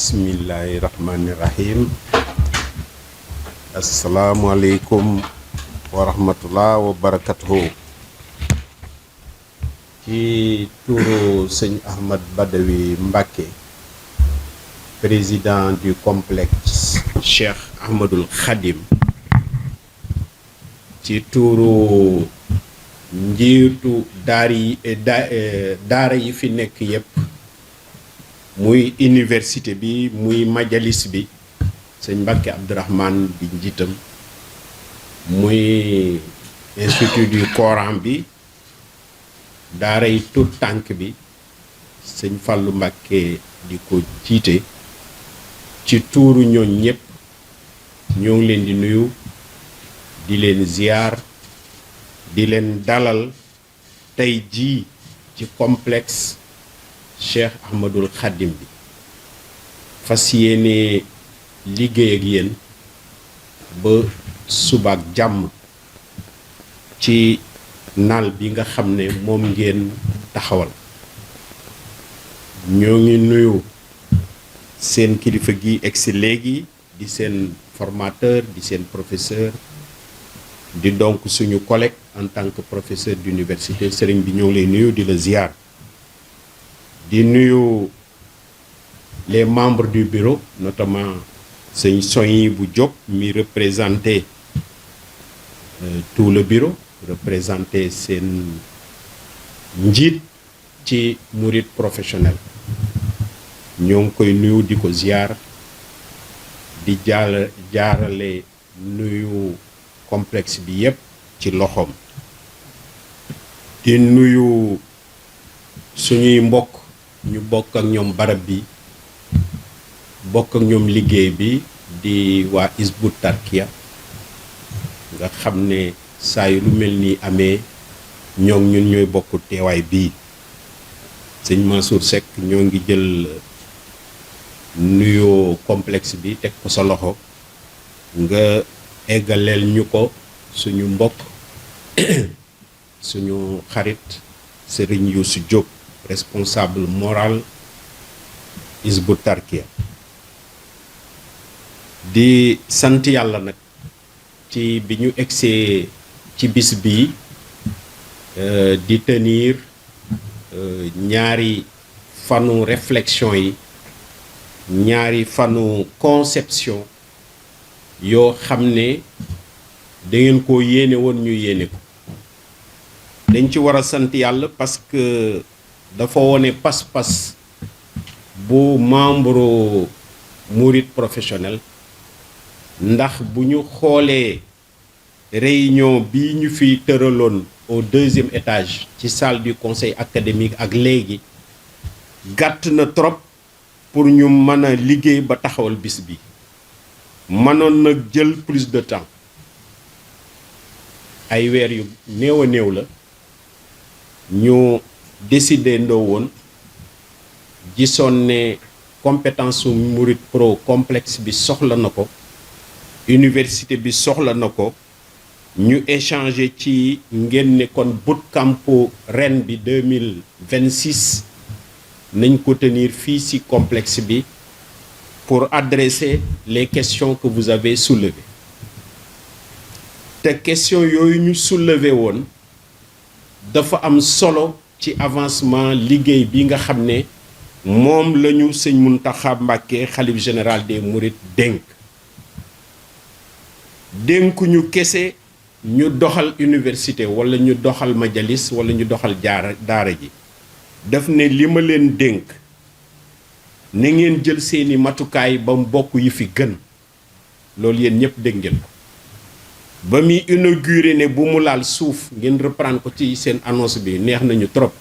Bismillahirrahmanirrahim. Assalamualaikum warahmatullahi wabarakatuh. Ci turu Seigne Ahmad Badawi Mbacké, président du complexe Cheikh Ahmadoul Khadim, ci turu njiitu daara yi fi nekk yépp, muy université bi muy majalis bi, sëñ Mbacké Abdourahmane di njiitam, muy institut du Coran bi, daara yi tout tànk bi, sëñ Fallou Mbacké di ko jiite. Ci tuuru ñooñ ñëpp ñoo ngi leen di nuyu, di leen ziar, di leen dalal tey jii ci complexe Cheikh Ahmadoul Khadim bi, fas yéene liggéey ak yéen ba subaak jàmm ci naal bi nga xam ne moom ngeen taxawal. ñoo ngi nuyu seen kilifa gi egsi léegi di seen formateur, di seen professeur, di donc suñu collègue en tant que professeur d'université. Sëriñ bi ñoo ngi lay nuyu di la ziar, di nuyu les membres du bureau, notamment sëñ Sohibou Diop mi représenté tout le bureau, représenté seen njiit ci murid professionnel. ñoo ngi koy nuyu di ko ziar, di jaarale nuyu complexe bi yépp ci loxoom. di nuyu suñuy mbokk ñu bokk ak ñoom barab bi, bokk ak ñoom liggéey bi, di waa Hizbut Tarqiyyah, nga xam ne saa yu lu mel ni amee ñoom ñun ñooy bokk teewaay bii. sëñ Mansour Seck ñoo ngi jël nuyoo complexe bi teg ko sa loxo nga eggaleel ñu ko suñu mbokk suñu xarit Serigne Youssou Diop, responsable moral Hizbut Tarqiyyah. di sant yàlla nag ci bi ñu egsee ci bis bii di tenir ñaari fanu réflexion yi, ñaari fanu conception yoo xam ne da ngeen ko yéene woon ñu yéene ko. dañ ci war a sant yàlla parce que dafa wone pas-pas bu membre mouride professionnel. ndax bu ñu xoolee réunion bi ñu fi tëraloon au 2e étage ci salle du conseil académique ak léegi gàtt na trop pour ñu mën a liggéey ba taxawal bis bi. mënoon na jël plus de temps, ay weer yu néew a néew la ñu décider ndoo woon, gisoon ne compétence su Mouride Pro complexe bi soxla na ko, université bi soxla na ko, ñu échanger ci ngeen ne kon bootcamp ren bi 2026 nañ ko tenir fii ci complexe bi pour adresser les questions que vous avez soulevées. te question yooyu ñu soulever woon dafa am solo ci avancement liggéey bi nga xam ne moom la ñu sëñ Mountakha Mbacké xalif général des Mourides dénkuñu kese ñu doxal université wala ñu doxal majalis wala ñu doxal daara ji. daf ne li ma leen dénk na ngeen jël seeni matukaay ba mu bokk yi fi gën. loolu yéen ñëpp dégg ngeen ko ba muy inauguré ne bu mu laal suuf, ngeen reprendre ko ci seen annonce bi, neex nañu trop.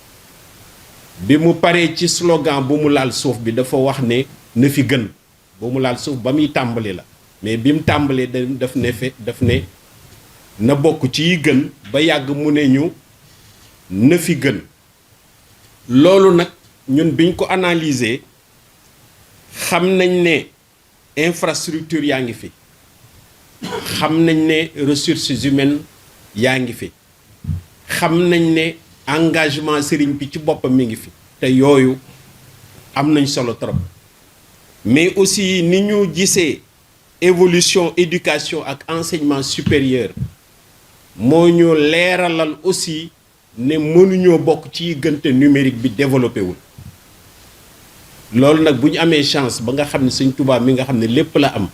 bi mu paree ci slogan bu mu laal suuf bi dafa wax ne na fi gën. bu mu laal suuf ba muy tàmbali la, mais bi mu tàmbalee daf ne na bokk ci yi gën, ba yàgg mu ne ñu na fi gën. loolu nag ñun biñ ko analyser xam nañ ne infrastructure yaa ngi fi, xam nañ ne ressources humaines yaa ngi fi, xam nañ ne engagement sëriñ bi ci boppam mi ngi fi, te yooyu am nañ solo trop. mais aussi ni ñu gisee évolution éducation ak enseignement supérieur moo ñu leeralal aussi ne mënuñoo bokk ci gënte numérique bi développé wul loolu nag bu ñu amee chance ba nga xam ne Sëñ Tuubaa mi nga xam ne lépp la am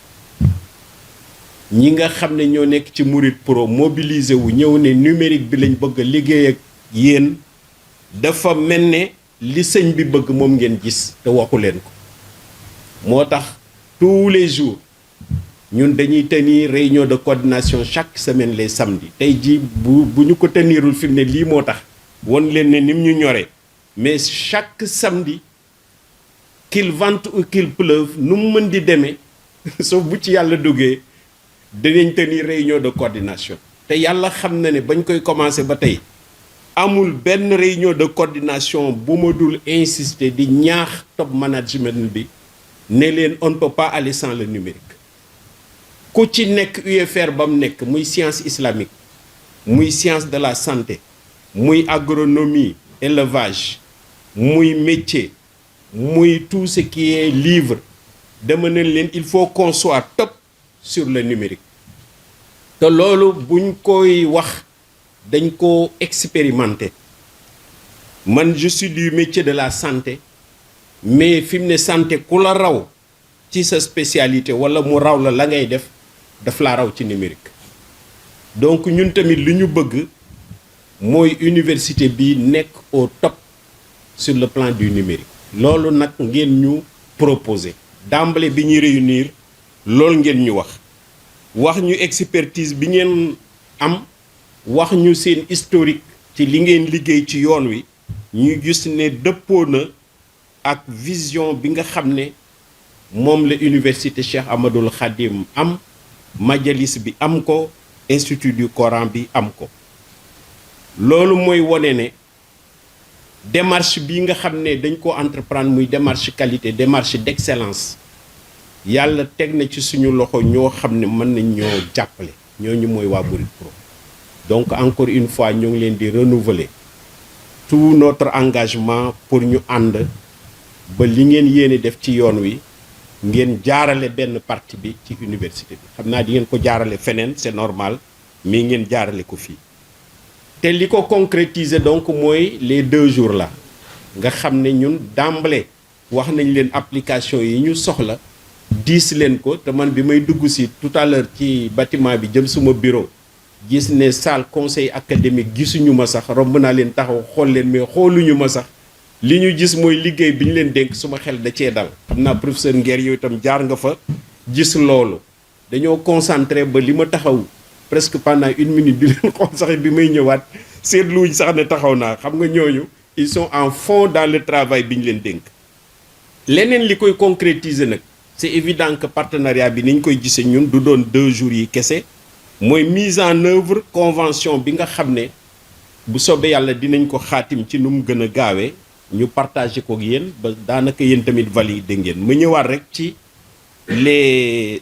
ñi nga xam ne ñoo nekk ci Mouride Pro mobilisé wu ñëw ne numérique bi lañ bëgg a liggéey ak yéen dafa mel ne li sëñ bi bëgg moom ngeen gis te waxu leen ko moo tax tous les jours ñun dañuy tenir réunion de coordination chaque semaine les samedis tey jii bu ñu ko tenirul fi mu ne lii moo tax won leen ne nim ñu ñore mais chaque samedi qu'il vente ou qu'il pleuve nu mu mën di demee sauf bu ci yàlla duggee dinañ tenir réunion de coordination te yàlla xam na ne bañ koy commencé ba tey amul benn réunion de coordination bu ma dul insister di ñaax top management bi ne leen on ne peut pas aller sans le numérique ku ci nekk UFR ba mu nekk muy science islamique muy science de la santé muy agronomie élevage muy métier muy tout ce qui est livre dama ne leen il faut qu'on soit top sur le numérique te loolu buñ koy wax dañ ko expérimenter man je suis du métier de la santé mais fi mu ne santé ku la raw ci sa spécialité wala mu raw la ngay def daf laa raw ci numérique donc ñun tamit li ñu bëgg mooy université bi nekk au top sur le plan du numérique loolu nag ngeen ñu proposer d'emblée bi ñuy réunir loolu ngeen ñu wax ñu expertise bi ngeen am wax ñu seen historique ci li ngeen liggéey ci yoon wi ñu gis ne dëppoo na ak vision bi nga xam ne moom la université Cheikh Ahmadoul Khadim am majalis bi am ko institut du Coran bi am ko loolu mooy wone ne démarche bi nga xam ne dañ ko entreprendre muy démarche qualité démarche d'excellence yàlla teg na ci suñu loxo ñoo xam ne mën nañ ñoo jàppale ñooñu mooy waa Mouride Pro donc encore une fois ñoo ngi leen di renouveler tout notre engagement pour ñu ànd ba li ngeen yéene def ci yoon wi ngeen jaarale benn partie bi ci université bi xam naa di ngeen ko jaarale feneen c'est normal mais ngeen jaarale ko fii te li ko concrétiser donc mooy les 2 jours là nga xam ne ñun d'emblée wax nañ leen application yi ñu soxla diis leen ko te man bi may dugg si tout à l'heure ci bâtiment bi jëm suma bureau gis ne salle conseil académique gisuñu ma sax romb naa leen taxaw xool leen mais xooluñu ma sax li ñu gis mooy liggéey bi ñu leen dénk suma xel da cee dal xam naa professeur Nguer yow itam jaar nga fa gis loolu dañoo concentré ba li ma taxaw presque pendant 1 minute di leen xool sax bi may ñëwaat seetluwuñ sax ne taxaw naa xam nga ñooñu ils sont en fond dans le travail bi ñu leen dénk leneen li koy concrétiser nag c'est évident que partenariat bi ni ñu koy gisee ñun du doon 2 jours yi kese mooy mise en œuvre convention bi nga xam ne bu soobee yàlla dinañ ko xaatim ci nu mu gën a gaawee ñu partagé ko ak yéen ba daanaka yéen tamit validé ngeen ma ñëwaat rek ci les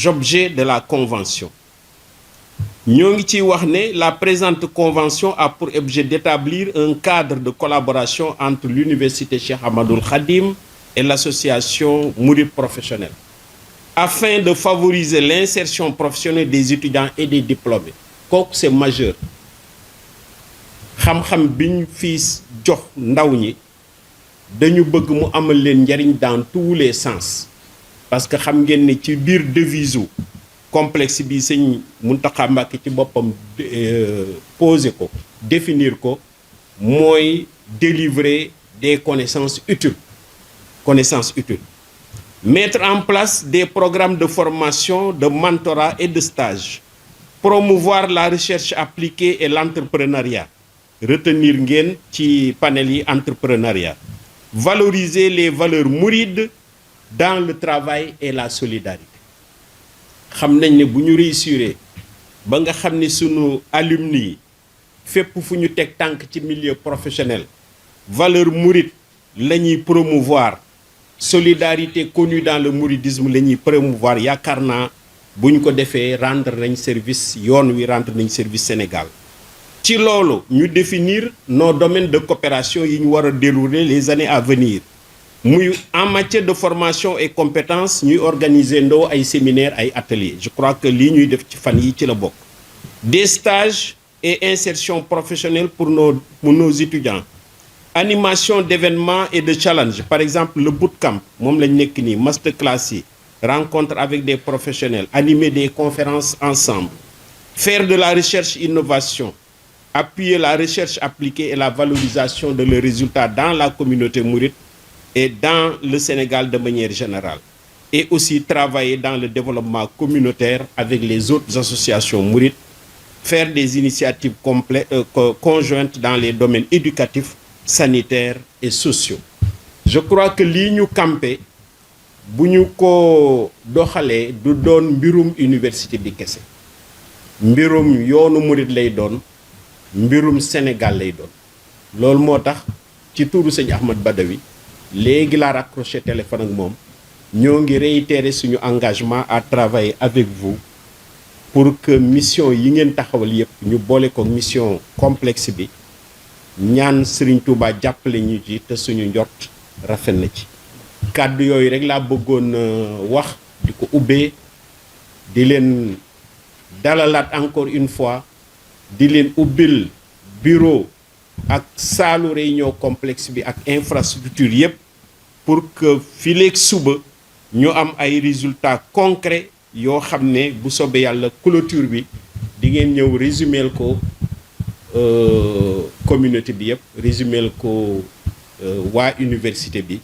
objets de la convention ñoo ngi ciy wax ne la présente convention a pour objet d'établir un cadre de collaboration entre l'université Cheikh Ahmadoul Khadim et l'association Mouride Professionnel afin de favoriser l'insertion professionnelle des étudiants et des diplômés kooku c'est majeur xam-xam bi ñu fi jox ndaw ñi dañu bëgg mu amal leen njariñ dans tous les sens parce que xam ngeen ne ci biir devise u complexe bi sëñ Mountakha Mbacké ci boppam poser ko définir ko mooy délivrer des connaissances utiles mettre en place des programmes de formation de mentorat et de stage promouvoir la recherche appliquée et l'entrepreneuriat retenir ngeen ci panel yi entrepreneuriat valoriser les valeurs mourides dans le travail et la solidarité xam nañ ne bu ñu réussir ba nga xam ne sunu alumni yi fépp fu ñu teg tànk ci milieu professionnel valeur mouride la ñuy promouvoir solidarité connue dans le mouridisme la ñuy promouvoir yaakaar naa bu ñu ko defee rendre nañ service yoon wi rendre nañ service Sénégal ci loolu ñu définir nos domaines de coopération yi ñu war a dérouler les années à venir muy en matière de formation et compétences ñuy organiser ndoo ay séminaires ay ateliers je crois que lii ñuy def ci fan yi ci la bokk. Des stages et insertion professionnelle pour nos étudiants. Animation d'événements et de challenges, par exemple le bootcamp moom lañ nekk nii masterclass yi rencontre avec des professionnels, animer des conférences ensemble, faire de la recherche innovation, appuyer la recherche appliquée et la valorisation de leurs résultats dans la communauté mouride et dans le Sénégal de manière générale, et aussi travailler dans le développement communautaire avec les autres associations mourides, faire des initiatives conjointes dans les domaines éducatifs, sanitaires et sociaux. Je crois que lii ñu campé bu ñu ko doxalee du doon mbirum université bi kese mbirum yoonu murit lay doon mbirum Sénégal lay doon loolu moo tax ci tuuru sëñ Ahmad Badawi léegi laa raccroché téléphone ak moom ñoo ngi réitérer suñu engagement à travailler avec vous pour que mission yi ngeen taxawal yépp ñu boole ko mission complexe bi ñaan Serigne Touba jàppale ñu ci te suñu njort rafet na ci kàddu yooyu rek laa bëggoon wax di ko ubbee di leen dalalaat encore une fois di leen ubbil bureau ak saalu réunion complexe bi ak infrastructure yépp pour que fileeg suba ñu am ay résultats concrets yoo xam ne bu soobee yàlla clôture bi di ngeen ñëw résumél ko communauté bi yépp résumél ko waa université bi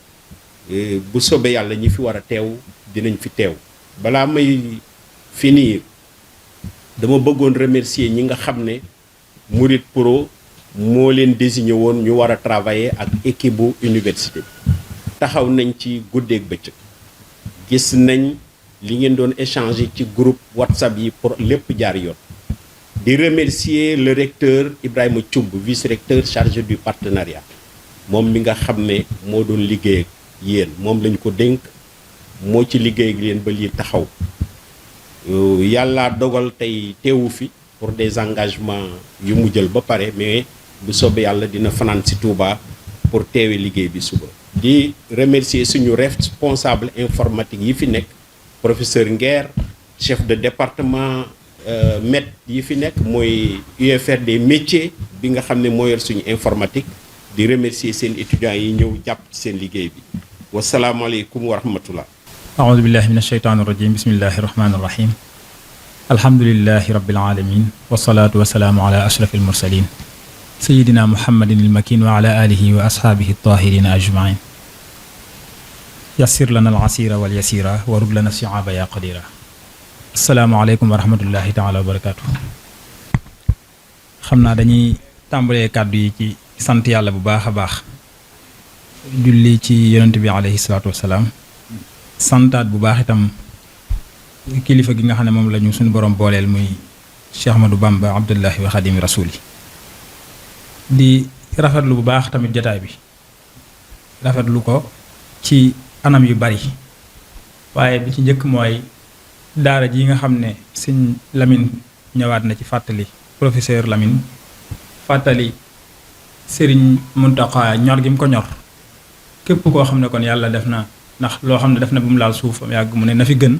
bu soobee yàlla ñi fi war a teew dinañ fi teew balaa may finir dama bëggoon remercier ñi nga xam ne Mouride Pro moo leen désigné woon ñu war a travailler ak équipe bu université bi taxaw nañ ci guddeeg bëccëg gis nañ li ngeen doon échanger ci groupe WhatsApp yi pour lépp jaar yoon di remercier le recteur Ibrahima Thioub vice-recteur chargé du partenariat moom mi nga xam ne moo doon liggéey ak yéen moom lañ ko dénk moo ci liggéey ak yéen ba lii taxaw yàlla dogal tey teewu fi pour des engagements yu mu jël ba pare mais bu soobee yàlla dina fanaan ci Touba pour teewe liggéey bi suba di remercier suñu responsable informatique yi fi nekk professeur Nguer chef de département maître yi fi nekk mooy UFR des métiers bi nga xam ne moo yor suñu informatique di remercier seen étudiants yi ñëw jàpp ci seen liggéey bi wasalaamaaleykum wa rahmatullah aoudu billahi min asheytaan irrajim bismillahi irrahmani irrahim alhamdulilahi rabbil alamin wasalaatu wasalaamu ala ashraf almursalin sayidina muhammadin ilmakin wa ala alihi wa ashaabihi tahirina ajmain yassir lana alasira wal yasira warud lana siaba ya qadira asalaamaaleykum wa rahmatullahi taala wa barakatu xam naa dañuy tàmbalee kàddu yi ci sant yàlla bu baax a baax julli ci yonent bi alayhi salaatu wasalaam santaat bu baax itam kilifa gi nga xam ne moom la ñu suñu borom booleel muy Cheikh Ahmadou Bamba Abdullahi wa Xadimi Rasuli di rafetlu bu baax tamit jataay bi rafetlu ko ci anam yu bari waaye bi ci njëkk mooy daara ji nga xam ne sëñ Lamine ñëwaat na ci fàttali professeur Lamine fàttali Serigne Mountakha ñor gi mu ko ñor képp koo xam ne kon yàlla def na ndax loo xam ne def na bu mu laal suuf am yàgg mu ne na fi gën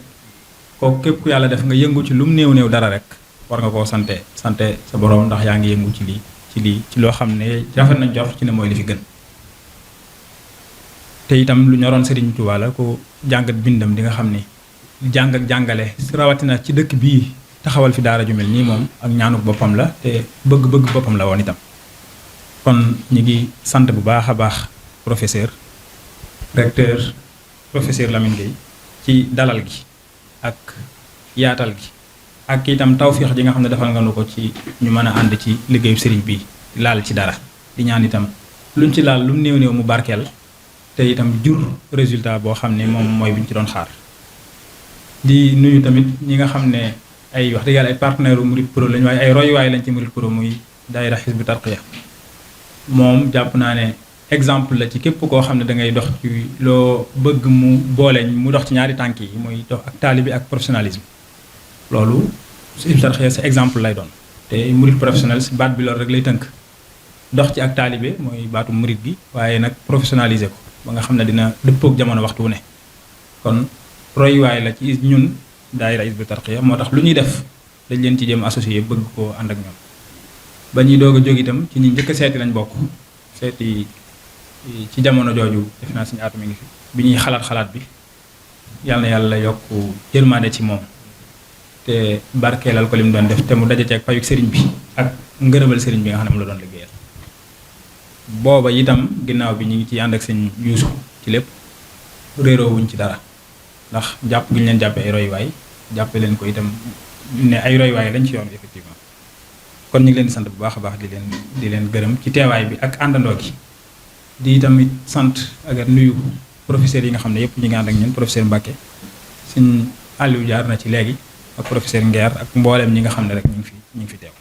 kooku képp ku yàlla def nga yëngu ci lu mu néew dara rek war nga koo sante sa borom ndax yaa ngi yëngu ci loo xam ne rafet nañ jox ci ne mooy li fi gën te itam lu ñoroon Serigne Touba la ko jàngat bindam di nga xam ni jàng ak jàngale rawatina ci dëkk bii taxawal fi daara ju mel nii moom ak ñaanuk boppam la te bëgg boppam la woon itam kon ñi ngi sant bu baax a baax professeur recteur professeur Lamine Gueye ci dalal gi ak yaatal gi ak itam tawfiix ji nga xam ne defal nga nu ko ci ñu mën a ànd ci liggéeyu sëriñ bi laal ci dara di ñaan itam luñ ci laal lu mu néew mu barkeel te itam jur résultat boo xam ne moom mooy bi ñu ci doon xaar di nuyu tamit ñi nga xam ne ay wax dëgg yàlla ay partenaire u Mouride Pro lañ waaye ay royuwaay lañ ci Mouride Pro muy daayira Hizbut Tarqiyyah moom jàpp naa ne exemple la ci képp koo xam ne da ngay dox ci loo bëgg mu booleñ mu dox ci ñaari tànk yi muy dox ak taalibe ak professionnalisme loolu Hizbut Tarqiyyah sa exemple lay doon te Mouride professionnel si baat bi loolu rek lay tënk dox ci ak taalibe mooy baatu Mouride gi waaye nag professionnaliser ko ba nga xam ne dina dëppook jamono waxtu wu ne kon royuwaay la ci ñun daayira Hizbut Tarqiyyah moo tax lu ñuy def dañ leen ci jëm associé bëgg koo ànd ak ñoom ba ñuy doog a jóg itam ci ñi njëkk a seeti lañ bokk seeti ci jamono jooju def naa suñu aatu mi ngi fi bi ñuy xalaat bi yàlla na yàlla yokk yërmaande ci moom te barkeelal ko li mu doon def te mu daje ceeg payuk sëriñ bi ak ngërëmal sëriñ bi nga xam ne mu la doon liggéeyal booba itam ginnaaw bi ñu ngi ciy ànd ak sëñ Yuusu ci lépp réeroo wuñ ci dara ndax jàpp gi ñu leen jàppee ay royuwaay jàppe leen ko itam ne ay royuwaay lañ ci yoon effectivement kon ñu ngi leen di sant bu baax a baax di leen gërëm ci teewaay bi ak àndandoo gi di tamit sant ak nuyu professeurs yi nga xam ne yëpp ñu ngi ànd ak ñun professeur Mbacke sëñ Aliou jaar na ci léegi ak professeur Nguer ak mbooleem ñi nga xam ne rek ñu ngi fi teew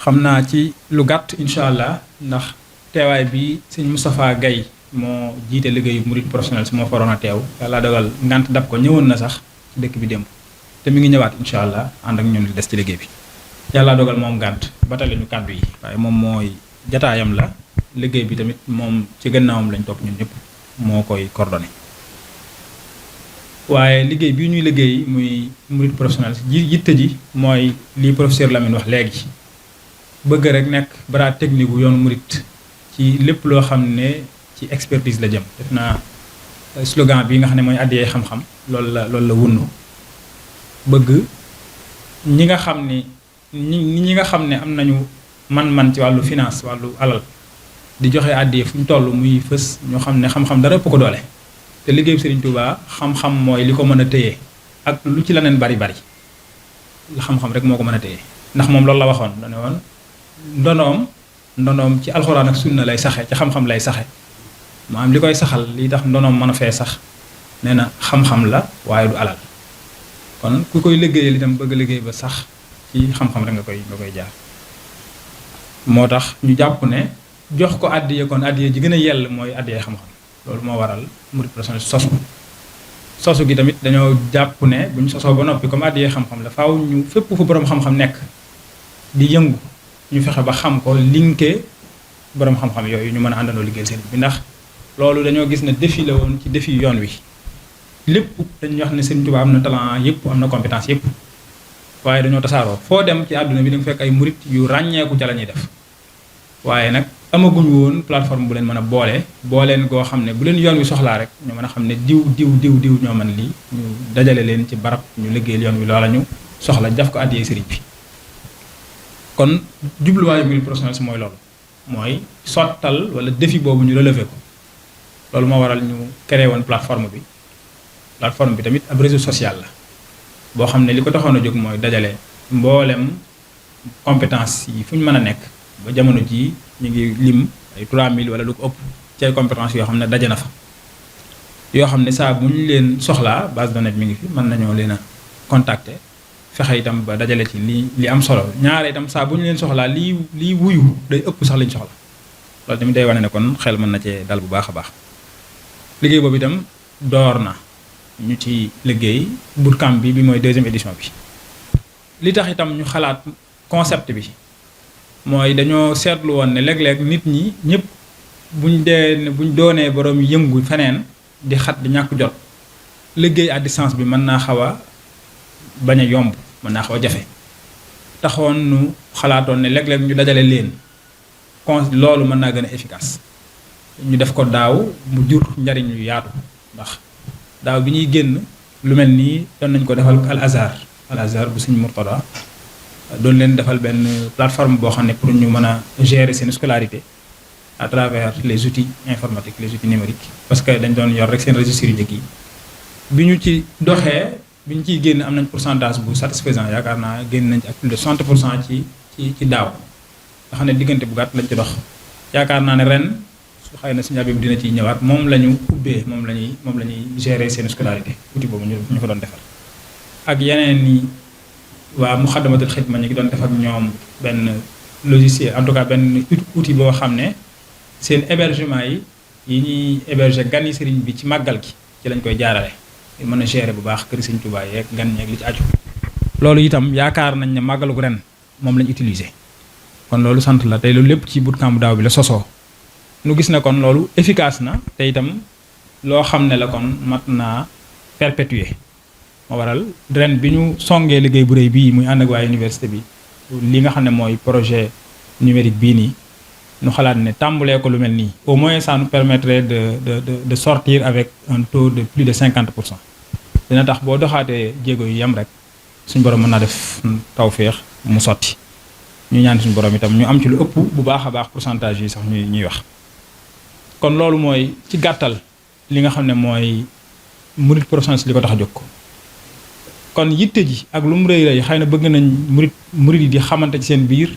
xam naa ci lu gàtt incha allah ndax teewaay bi sëñ Moustapha Gaye moo jiite liggéeyu murid professionnel si moo faroon a teew yàlla dogal ngant dab ko ñëwoon na sax ci dëkk bi démb te mi ngi ñëwaat incha allah ànd ak ñun li des ci liggéey bi yàlla dogal moom ngant batale ñu kàddu yi waaye moom mooy jataayam la liggéey bi tamit moom ci gannaawam lañ topp ñun ñëpp moo koy coordonné waaye liggéey bii ñuy liggéey muy murid professionnel yitte ji mooy lii professeur Lamine wax léegi bëgg rek nekk bras technique wu yoonu murid ci lépp loo xam ne ci expertise la jëm def naa slogan bi nga xam ne mooy addiyee xam-xam loolu la wunnu bëgg ñi nga xam ne ñi nga xam ne am nañu man-man ci wàllu finance wàllu alal di joxe addiyee fu ñu toll muy fës ñoo xam ne xam-xam dara ëpp ko doole te liggéeyu Serigne Touba xam-xam mooy li ko mën a téye ak lu ci leneen bari xam-xam rek moo ko mën a téye ndax moom loolu la waxoon dane woon ndonoom ci alxuraan ak sunna lay saxe ci xam-xam lay saxe maanaam li koy saxal li tax ndonoom mën a fee sax nee na xam-xam la waaye du alal kon ku koy liggéeyal itam bëgg liggéey ba sax ci xam-xam rek nga koy jaar moo tax ñu jàpp ne jox ko addiye kon addiye ji gën a yell mooy addiye xam-xam loolu moo waral murid professionnel sosu gi tamit dañoo jàpp ne bu ñu sosoo ba noppi comme addiye xam-xam la faaw ñu fépp fu borom xam-xam nekk di yëngu ñu fexe ba xam ko linké borom xam-xam yooyu ñu mën a àndandoo liggéeyal seen bi ndax loolu dañoo gis ne défi la woon ci défi yoon wi lépp dañuy wax ne Serigne Touba am na talent yëpp am na compétence yëpp waaye dañoo tasaaroo foo dem ci àdduna bi da nga fekk ay murid yu ràññeeku ca la ñuy def waaye nag amaguñu woon plateforme bu leen mën a booleen goo xam ne bu leen yoon wi soxlaa rek ñu mën a xam ne diw ñoo mën lii ñu dajale leen ci barab ñu liggéeyal yoon wi loola ñu soxla def ko àddiyee sëriñ bi kon jubluwaayu murid professionnel si mooy loolu mooy sottal wala défi boobu ñu relever ko loolu moo waral ñu créé woon plateforme bi tamit ab réseau social la boo xam ne li ko taxoon a jóg mooy dajale mboolem compétence yi fu ñu mën a nekk ba jamono jii ñu ngi lim ay 3000 wala lu ko ëpp ci ay compétence yoo xam ne daje na fa yoo xam ne saa bu ñu leen soxlaa base de données mi ngi fi mën nañoo leen a contacter fexe itam ba dajale ci li am solo ñaare itam saa bu ñu leen soxlaa lii wuyu day ëpp sax liñ soxla loolu tamit day wane ne kon xel mën na cee dal bu baax a baax liggéey boobu itam door na ñu ci liggéey bootcamp bi mooy 2e édition bi li tax itam ñu xalaat concept bi mooy dañoo seetlu woon ne léeg-léeg nit ñi ñëpp buñ doonee borom yëngu feneen di xat di ñàkk jot liggéey à distance bi mën naa xaw a bañ a yomb mën naa xaw a jafe taxoon nu xalaatoon ne léeg-léeg ñu dajale leen loolu mën naa gën a efficace ñu def ko daaw mu jur njariñ yu yaatu ndax daaw bi ñuy génn lu mel nii doon nañ ko defal al azhar bu Sëñ Murtada doon leen defal benn plateforme boo xam ne pour ñu mën a gérer seen scolarité à travers les outils informatiques les outils numériques parce que dañ doon yor rek seen registre yu njëkk yi bi ñu ci doxee bi ñu ciy génn am nañ pourcentage bu satisfaisant yaakaar naa génn nañ ci ak plus de 60% ci daaw nga xam ne diggante bu gàtt lañ ci dox yaakaar naa ne ren su xëy na Sëñ Habib dina ciy ñëwaat moom la ñu ubbee moom la ñuy gérer seen scolarité outil boobu ñu ko doon defal ak yeneen ni waa Muxaddamatul Xidma ñu ngi doon def ak ñoom benn logiciel en tout cas benn outil boo xam ne seen hébergement yi ñuy héberger gan yi sëriñ bi ci màggal gi ci lañ koy jaarale mën a gérer bu baax kër Sëriñ Tuubaa yeeg gan ñeeg li ci aju loolu itam yaakaar nañ ne màggalu ren moom lañ utiliser kon loolu sant la tey loolu lépp ci bootcamp daaw bi la sosoo nu gis ne kon loolu efficace na te itam loo xam ne la kon mat naa perpétuer moo waral ren bi ñu songee liggéey bu rëy bii muy ànd ak waa université bi li nga xam ne mooy projet numérique bii nii nu xalaat ne tàmbalee ko lu mel nii au moins ça nous permettrait de sortir avec un taux de plus de 50%. dina tax boo doxaatee jéego yu yem rek suñ borom mën naa def tawféex mu sotti ñu ñaan suñu borom itam ñu am ci lu ëpp bu baax a baax pourcentage yi sax ñuy wax. kon loolu mooy ci gàttal li nga xam ne mooy Mouride Professionnel li ko tax a jóg ko kon yitte ji ak lu mu rëy rëy xëy na bëgg nañ murid yi di xamante ci seen biir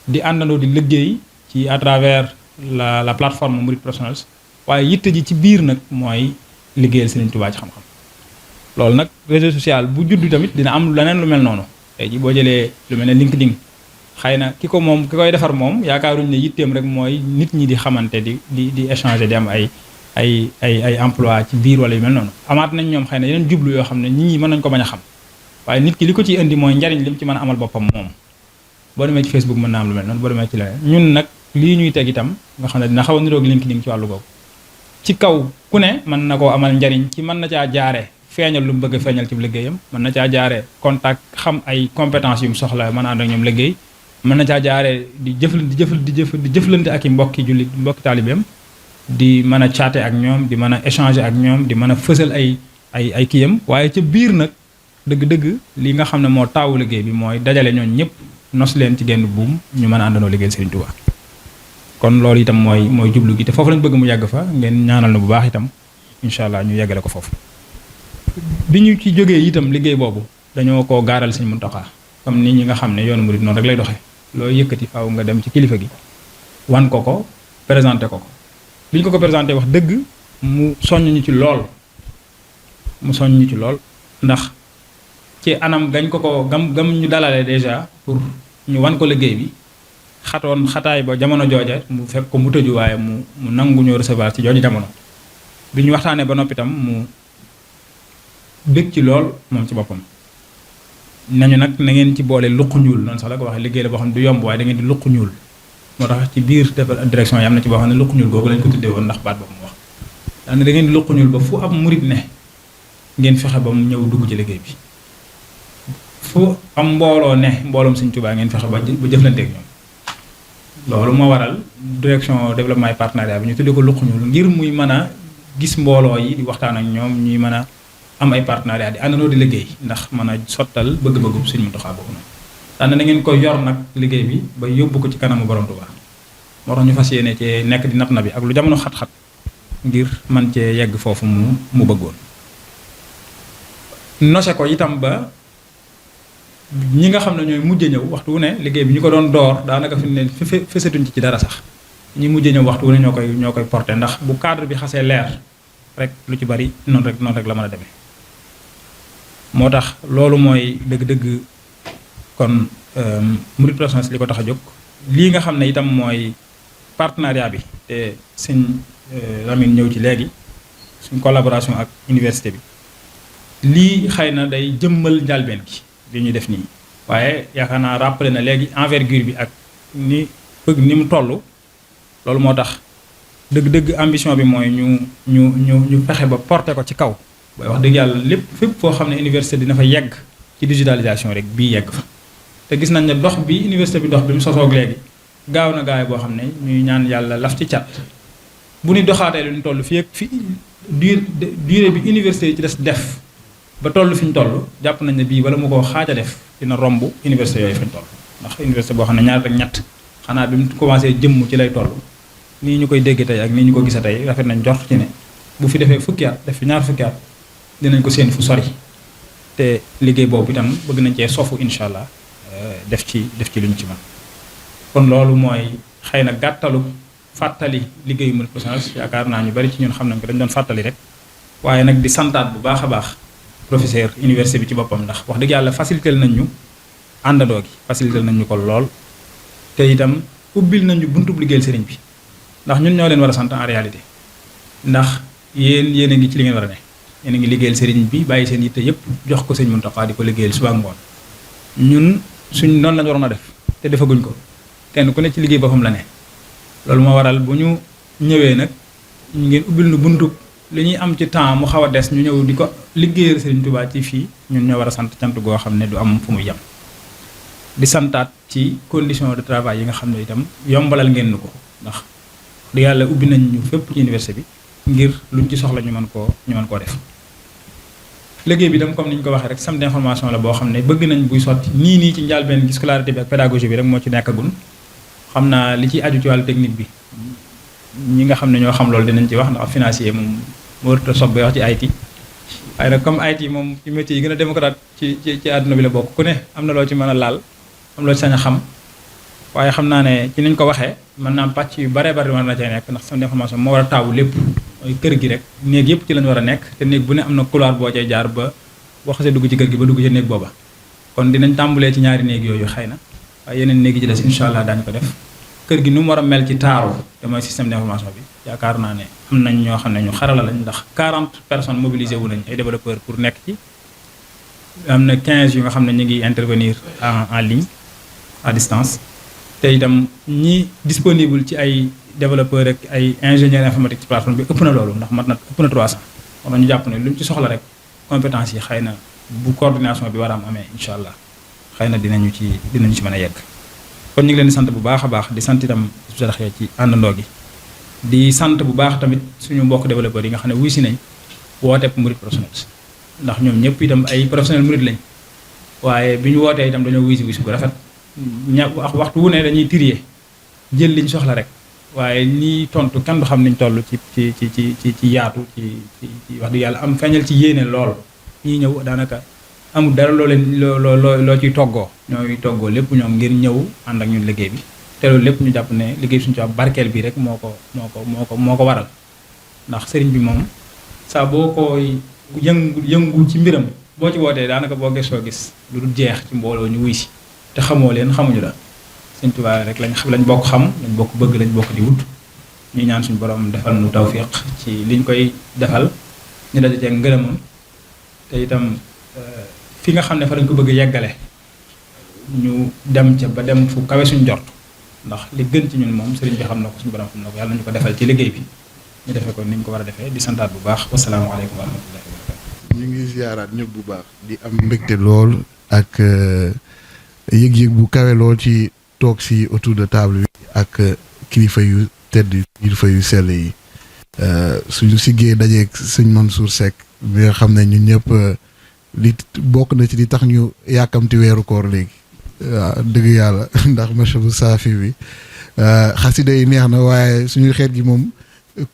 di àndandoo di liggéey ci à travers la plateforme Mouride Professionnel waaye yitte ji ci biir nag mooy liggéeyal Serigne Touba ci xam-xam. loolu nag réseau social bu juddu tamit dina am leneen lu mel noonu tey ji boo jëlee lu mel ne LinkedIn xëy na ki koy defar moom yaakaaruñ ne yitteem rek mooy nit ñi di xamante di échanger di am ay emploi ci biir wala yu mel noonu amaat nañ ñoom xëy na yeneen jublu yoo xam ne nit ñi mën nañ ko bañ a xam waaye nit ki li ko ciy indi mooy njariñ lim ci mën a amal boppam moom boo demee ci Facebook mën naa am lu mel noonu boo demee ci leneen ñun nag lii ñuy teg itam nga xam ne dina xaw a niroog LinkedIn ci wàllu googu ci kaw ku ne mën na koo amal njariñ ci mën na caa jaare feeñal lu mu bëgg a feeñal ci liggéeyam mën na caa jaare contact xam ay compétences yu mu soxla mën a ànd ak ñoom liggéey mën na caa jaare di jëflante ak i mbokki jullit mbokki taalibeem di mën a chatter ak ñoom di mën a échanger ak ñoom di mën a fësal ay kiyam waaye ca biir nag dëgg-dëgg li nga xam ne moo taawu liggéey bi mooy dajale ñooñ ñëpp nos leen ci genn buum ñu mën a àndandoo liggéeyal Serigne Touba kon loolu itam mooy jublu gi te foofu lañ bëgg mu yàgg fa ngeen ñaanal na bu baax itam incha allah ñu yeggale ko foofu bi ñu ci jógee itam liggéey boobu dañoo koo gaaral Serigne Mountakha comme ni ñi nga xam ne yoonu murid noonu rek lay doxee loo yëkkati faaw nga dem ci kilifa gi wan ko présenté ko bi ñu ko présenté wax dëgg mu soññ ñu ci lool ndax ci anam gañ ko gam ñu dalalee déjà pour ñu wan ko liggéey bi xataay ba jamono jooja mu fekk ko mu tëju waaye mu nangu ñoo recevoir ci jooju jamono bi ñu waxtaanee ba noppi tam mu bëgg ci lool moom ci boppam nañu nag na ngeen ci boole luq ñuul noonu sax la ko waxee liggéey la boo xam ne du yomb waaye da ngeen di luq ñuul moo tax ci biir direction yi am na ci boo xam ne luq ñuul googu lañ ko tuddee woon ndax baat boobu mu wax daanaka da ngeen di luq ñuul ba fu am murit ne ngeen fexe ba mu ñëw dugg ci liggéey bi fu am mbooloo ne mbooloom Sëriñ Tuubaa ngeen fexe ba jëflanteeg ñoom loolu moo waral direction développement et partenariat bi ñu tuddee ko luq ñuul ngir muy mën a gis mbooloo yi di waxtaan ak ñoom ñuy mën a am ay partenariat di àndandoo di liggéey ndax mën a sottal bëgg-bëggu Sëriñ Mountakha boobu noonu daanaka na ngeen koy yor nag liggéey bi ba yóbbu ko ci kanamu borom Tuubaa moo tax ñu fas yéene cee nekk di na bi ak lu jamono xat-xat ngir man cee yegg foofu mu bëggoon nose ko itam ba ñi nga xam ne ñooy mujj ñëw waxtu wu ne liggéey bi ñu ko doon door daanaka fi ne fesatuñ ci dara sax ñi mujj ñëw waxtu wu ne ñoo koy porté ndax bu cadre bi xasee leer rek lu ci bari noonu rek la mën a demee moo tax loolu mooy dëgg-dëgg kon Mouride Professionnel li ko tax a jóg lii nga xam ne itam mooy partenariat bi te sëñ Lamine ñëw ci léegi suñ collaboration ak université bi lii xëy na day jëmmal njalbeen gi li ñuy def nii waaye yaakaar naa rappelé na léegi envergure bi ak ni mu toll loolu moo tax dëgg-dëgg ambition bi mooy ñu fexe ba porté ko ci kaw booy wax dëgg yàlla lépp fépp foo xam ne université dina fa yegg ci digitalisation rek bii yegg fa te gis nañ ne dox bi université bi dox bi mu sosoog léegi gaaw na gaay boo xam ne ñuy ñaan yàlla laf ci cat bu ñu doxaatee lu ñu toll fii ak fi durée bi université yi ci des def ba toll fi ñu toll jàpp nañ ne bii wala mu koo xaaj a def dina romb université yooyu fañ toll ndax université boo xam ne ñaar ak ñett xanaa bi mu commencé jëmm ci lay toll nii ñu koy dégg tey ak nii ñu ko gisa tey rafet nañ jort ci ne bu fi defee fukki at def fi ñaar fukki at dinañ ko seen fu sori te liggéey boobu itam bëgg nañ cee sofu incha allah def ci lu ñu ci mën kon loolu mooy xëy na gàttalu fàttali liggéeyu Mouride Professionnel yaakaar naa ñu bari ci ñun xam nañ ko dañ doon fàttali rek waaye nag di santaat bu baax a baax professeur université bi ci boppam ndax wax dëgg yàlla facilité nañ ñu àndandoo gi facilité nañ ñu ko lool te itam ubbil nañ ñu buntub liggéeyal sëriñ bi ndax ñun ñoo leen war a sant en réalité ndax yéen a ngi ci li ngeen war a ne yéen a ngi liggéeyal sëriñ bi bàyyi seen yitte yëpp jox ko sëñ Mountakha di ko liggéeyal suba ak ngoon ñun suñ noonu lañ waroon a def te defaguñ ko kenn ku ne ci liggéey boppam la ne loolu moo waral bu ñu ñëwee nag ñu ngeen ubbil nu buntu li ñuy am ci temps mu xaw a des ñu ñëw di ko liggéeyal Serigne Touba ci fii ñun ñoo war a sant cant goo xam ne du am fu muy yem. di santaat ci condition de travail yi nga xam ne itam yombalal ngeen nu ko ndax di yàlla ubbi nañ ñu fépp ci université bi ngir luñ ci soxla ñu mën koo def. liggéey bi itam comme ni ñu ko waxee rek système d'information la boo xam ne bëgg nañ buy sotti nii ci njàlbeen scolarité bi ak pédagogie bi rek moo ci nekkagul xam naa li ci aju ci wàllu technique bi ñi nga xam ne ñoo xam loolu dinañ ci wax ndax financier moom warut a soog bay wax ci IT. waaye nag comme IT moom ci métier yi gën a démocrate ci àdduna bi la bokk ku ne am na loo ci mën a laal am loo ci sañ a xam waaye xam naa ne ci niñ ko waxee mën naa am pàcc yu baree bari war na cee nekk ndax système d'information moo war a taawu lépp mooy kër gi rek néeg yëpp ci lañ war a nekk te néeg bu ne am na couloir boo cay jaar ba boo xasee dugg ci kër gi ba dugg ci néeg booba kon dinañ tàmbulee ci ñaari néeg yooyu xëy na waaye yeneen néeg yi ci des incha allah daañu ko def kër gi nu mu war a mel ci taaru te mooy système d'information bi yaakaar naa ne am nañ ñoo xam ne ñu xarala lañ ndax 40 personnes mobilisées wu nañ ay développeurs pour nekk ci am na 15 yu nga xam ne ñu ngi intervenir en ligne à distance te itam ñi disponible ci ay développeurs rek ay ingénieurs informatique ci plateforme bi ëpp na loolu ndax ëpp na 300 kon nañu jàpp ne lu ñu ci soxla rek compétence yi xëy na bu coordination bi war a am amee incha allah xëy na dinañu ci mën a yegg. kon ñu ngi leen di sant bu baax a baax di sant itam Hizbut-Tarqiyyah ci àndandoo gi di sant bu baax tamit suñu mbokk développeurs yi nga xam ne wuy si nañ wooteeb murid professionnel ndax ñoom ñëpp itam ay professionnel murid lañ waaye bi ñu wootee itam dañoo wuy si bu rafet waxtu wu ne dañuy trier jël liñ soxla rek waaye nii tontu kenn du xam niñ toll ci yaatu ci wax dëgg yàlla am feeñal ci yéene lool ñii ñëw daanaka amul dara loo leen loo ciy toggoo ñooy toggoo lépp ñoom ngir ñëw ànd ak ñun liggéey bi te loolu lépp ñu jàpp ne liggéey suñu ci wax barkeel bi rek moo ko waral ndax sëriñ bi moom saa boo ko yëngu ci mbiram boo ci wootee daanaka boo gëstoo gis lu dul jeex ci mbooloo ñu wuy si te xamoo leen xamuñu la Sëriñ Tuubaa rek lañ bokk xam lañ bokk bëgg lañ bokk di wut ñu ñaan suñu borom defal nu tawfiq ci liñ koy defal ñu daje ci ngërëmam te itam fi nga xam ne fa dañ ko bëgg yeggale ñu dem ca ba dem fu kawe suñu jort ndax li gën ci ñun moom sëriñ bi xam na ko suñu borom xam na ko yàlla nañu ko defal ci liggéey bi ñu defee ko ni ñu ko war a defee di santaat bu baax wasalaamaaleykum wa rahmatullahi wa barakatuh. ñu ngi ziaraat ñëpp bu baax di am mbégte lool ak yëg-yëg bu kawe lool ci toog si autour de table bi ak kilifa yu tedd kilifa yu sell yi suñu siggee dajeeg sëñ Mansour Seck bi nga xam ne ñun ñëpp li bokk na ci li tax ñu yàkkamti weeru koor léegi waaw dëgg yàlla ndax machabu saafi bi xasida yi neex na waaye suñu xeet gi moom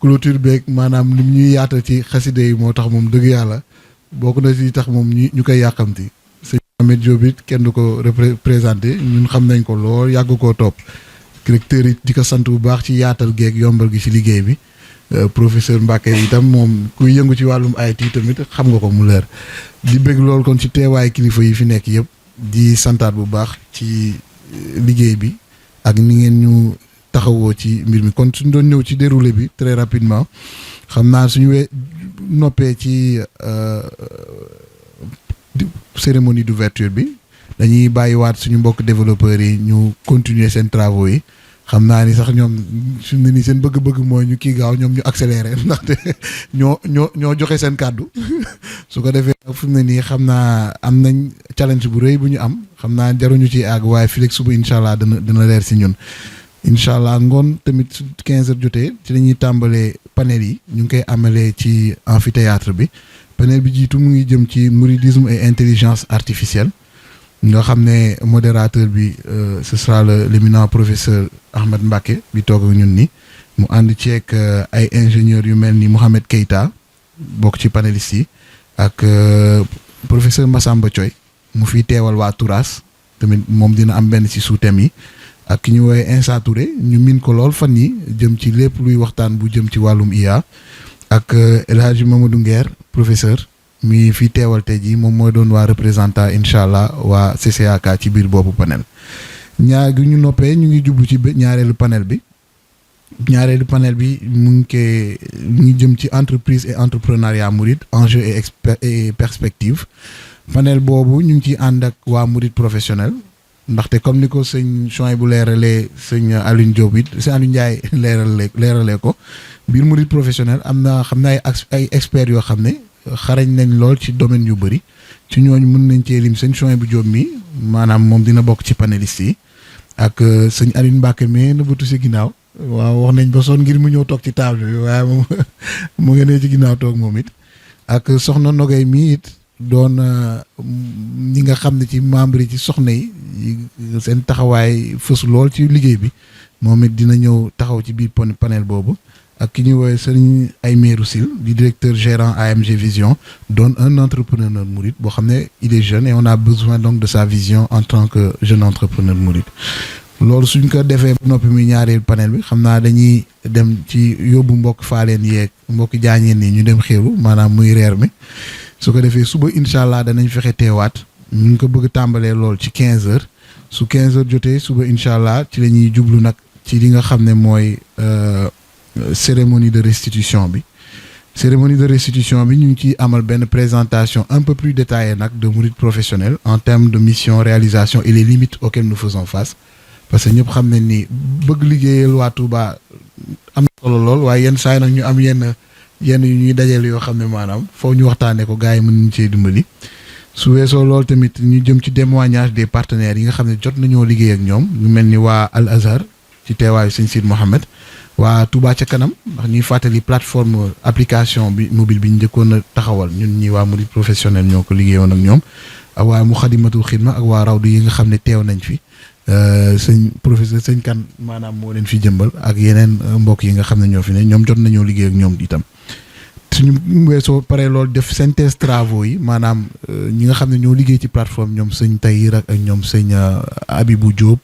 clôture beeg maanaam lim ñuy yaatal ci xasida yi moo tax moom dëgg yàlla bokk na ci li tax moom ñu koy yàkkamti sëñ Ahmed Diop it kenn du ko représenté ñun xam nañ ko lool yàgg koo topp directeur yi di ko sant bu baax ci yaatal geeg yombal gi ci liggéey bi professeur Mbacke itam moom kuy yëngu ci wàllum IT tamit xam nga ko mu leer di bëgg loolu kon ci teewaay kilifa yi fi nekk yëpp di santaat bu baax ci liggéey bi ak ni ngeen ñu taxawoo ci mbir mi kon suñ doon ñëw ci déroulé bi très rapidement xam naa suñu noppee ci cérémonie d'ouverture bi dañuy bàyyiwaat suñu mbokk développeurs yi ñu continuer seen travaux yi xam naa ni sax ñoom suñu ne nii seen bëgg-bëgg mooy ñu kii gaaw ñoom ñu accéléré ndaxte ñoo joxe seen kàddu su ko defee fu mu ne nii xam naa am nañ challenge bu rëy bu ñu am xam naa jaruñu ci àgg waaye fii rek suba incha allah dina leer si ñun. incha allah ngoon tamit su 15 heures jotee ci la ñuy tàmbalee panel yi ñu ngi koy amalee ci amphithéâtre bi panel bi jiitu mu ngi jëm ci mouridisme et intelligence artificielle. nga xam ne modérateur bi ce sera l'éminent professeur Ahmed Mbacke bi toog ak ñun ni mu ànd ceeg ay ingénieurs yu mel ni Mohamed Keita bokk ci panélistes yi ak professeur Massamba Thioy mu fi teewal waa Touras tamit moom dina am benn ci sous-thème yi ak ki ñu woowee Insa Touré ñu min ko lool fan yi jëm ci lépp luy waxtaan bu jëm ci wàllum IA ak El Hadji Mamadou Nguer professeur mi fi teewal tey jii moom mooy doon waa représentant incha allah waa CCAK ci biir boobu panel ñaar gi ñu noppee ñu ngi jublu ci ñaareelu panel bi mu ngi jëm ci entreprise et entrepreneuriat mouride enjeux et perspectives panel boobu ñu ngi ciy ànd ak waa mouride professionnel ndaxte comme ni ko sëñ Chouaïb bu leeralee sëñ Alioune Diop it sëñ Alioune Ndiaye leeralee ko biir murid professionnel am na xam ne ay experts yoo xam ne xarañ nañ lool ci domaine yu bëri ci ñooñu mën nañ cee lim sëñ Chouaïb bu Diop mi maanaam moom dina bokk ci panélistes yi ak sëñ Alioune Mbacke mi na bëtu si ginnaaw waaw wax nañ ba sonn ngir mu ñëw toog ci table bi waaye moom mu ngi ne ci ginnaaw toog moom it ak soxna Nogay mi it doon ñi nga xam ne ci membre yi ci soxna yi seen taxawaay fës lool ci liggéey bi moom it dina ñëw taxaw ci biir panel boobu ak ki ñuy woowee sëriñ Aymerou Sil di directeur gérant AMG Vision doon un entrepreneur mouride boo xam ne il est jeune et on a besoin donc de sa vision en tant que jeune entrepreneur mouride loolu suñ ko defee ba noppi muy ñaareelu panel bi xam naa dañuy dem ci yóbbu mbokk faaleen yeeg mbokk jaañeen nii ñu dem xéeru maanaam muy reer mi su ko defee suba incha allah danañ fexe teewaat ñu ngi ko bëgg tàmbalee lool ci 15h su 15h jotee suba incha allah ci la ñuy jublu nag ci li nga xam ne mooy cérémonie de restitution bi. cérémonie de restitution bi ñu ngi ciy amal benn présentation un peu plus détaillée nag de mouride professionnel en termes de mission réalisation et les limites auxquelles nous faisons face parce que ñëpp xam nañ ni bëgg liggéeyal waa Touba am na solo lool waaye yenn saa yi nag ñu am yenn yu ñuy dajale yoo xam ne maanaam foo ñu waxtaanee ko gars yi mën nañu cee dimbali su weesoo loolu tamit ñu jëm ci témoignage des partenaires yi nga xam ne jot nañoo liggéey ak ñoom ñu mel ni waa Al Azhar ci teewaayu sëñ Sid Mohamed waa Touba ca kanam ndax ñuy fàttali plateforme application bi mobile bi ñu njëkkoon a taxawal ñun ñi waa murid professionnel ñoo ko liggéeyoon ak ñoom ak waa Muxadimatul Xidma ak waa Rawdu yi nga xam ne teew nañ fi sëñ professeur sëñ kan maanaam moo leen fi jëmbal ak yeneen mbokk yi nga xam ne ñoo fi ne ñoom jot nañoo liggéey ak ñoom itam suñu weesoo pare loolu def synthèse travaux yi maanaam ñi nga xam ne ñoo liggéey ci plateforme ñoom sëñ Tahir ak ñoom sëñ Abibou Diop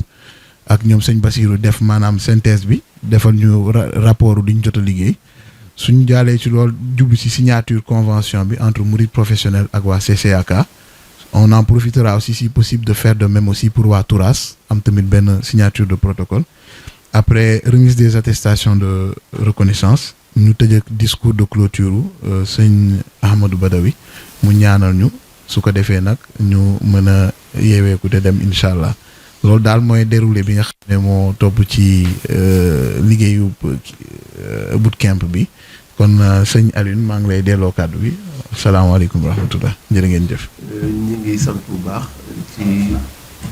ak ñoom sëñ Basirou def maanaam synthèse bi defal ñu rapport li ñu jot a liggéey suñu jaalee ci loolu jublu ci signature convention bi entre mouride professionnel ak waa CCAK on en profitera aussi si possible de faire de même aussi pour waa Touras am tamit benn signature de protocole après remise des attestations de reconnaissance ñu tëj ak discours de clôture sëñ Ahmadou Badawi mu ñaanal ñu su ko defee nag ñu mën a yeeweeku te dem incha allah loolu daal mooy déroulé bi nga xam ne moo topp ci liggéeyu bootcamp bi kon sëñ Alioune maa ngi lay delloo kàddu bi salaamaaleykum wa rahmatullah jërë ngeen jëf. ñu ngi sant bu baax ci